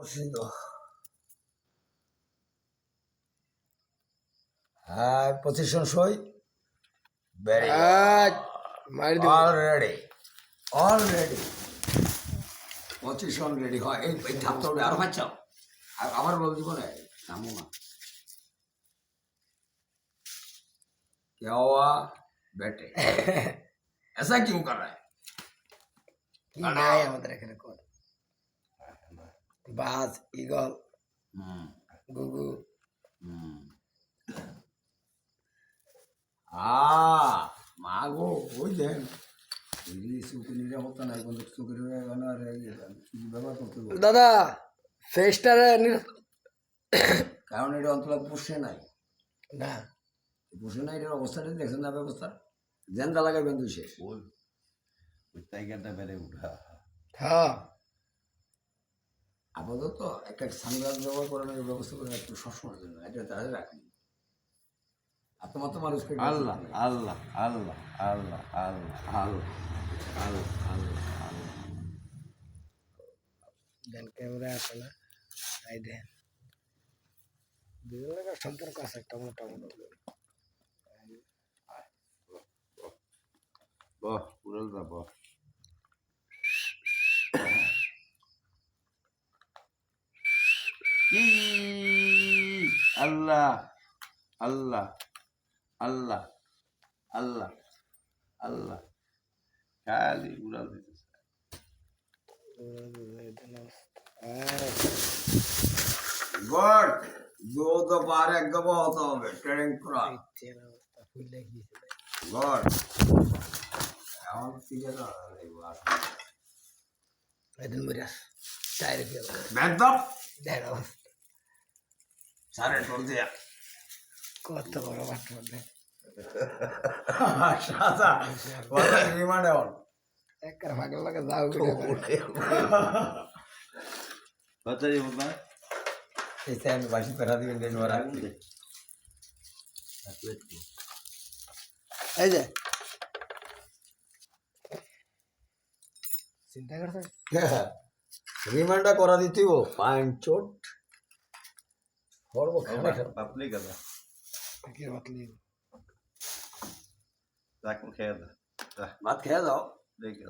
করতেছি তো। হ্যাঁ, পজিশন সই। ভেরি মারি দিব অলরেডি পজিশন রেডি হয়। এই ধাপটা উঠে আরো বাচ্চাও আবার বল দিব না, নামো না। क्या हुआ बेटे? ऐसा क्यों कर रहा है? কি নাই আমাদের এখানে কোন বাজ ঈগল গুগু মাগো ওই দেন চুকের নিরাপত্তা নাই, কিন্তু চুকের ব্যবহার করতে বলবো। দাদা ফেস্টারে কারণ এটা অন্তত পুষে নাই, না পুষে নাই। এটার অবস্থাটা দেখছেন না, ব্যবস্থা জেন্দা লাগাবেন তুই শেষ। ওই টাইগারটা বেড়ে উঠা হ্যাঁ আপাতত একটা সানগ্লাস ব্যবহার করানোর ব্যবস্থা করে একটু সবসময়ের জন্য এটা তাহলে রাখুন। আপনার তো মানুষকে আল্লাহ আল্লাহ আল্লাহ আল্লাহ আল্লাহ আল্লাহ আল্লাহ আল্লাহ আল্লাহ দেন ক্যামেরা আছে না, তাই দেন দুজন লোকের সম্পর্ক আছে একটা মোটামুটি। বহ উড়াল যা বহ আল্লাহ আল্লাহ আল্লাহ আল্লাহ আল্লাহ খালি উড়াল দিতেছে। গড দো দফার এক দফা হতে হবে ট্রেনিং করা। গড এমন থেকে না এদিন মরিয়াস চাই বেদব দেখ সারে টোল দিয়া কত বড় বাট্টা দেখ সাদা কথা রিমান্ড অন একবার ভাগের লাগে যাও বাচ্চা যাবো না এই টাইম বাসি পেরা দিবেন দেন ওরা এই যে চিন্তা করছে রিমান্ডটা করা দিতেও পাইন চোট করবো খানা বাপলি গাদা কি বাতলি যাক খেয়ে দা ভাত খেয়ে যাও দেখে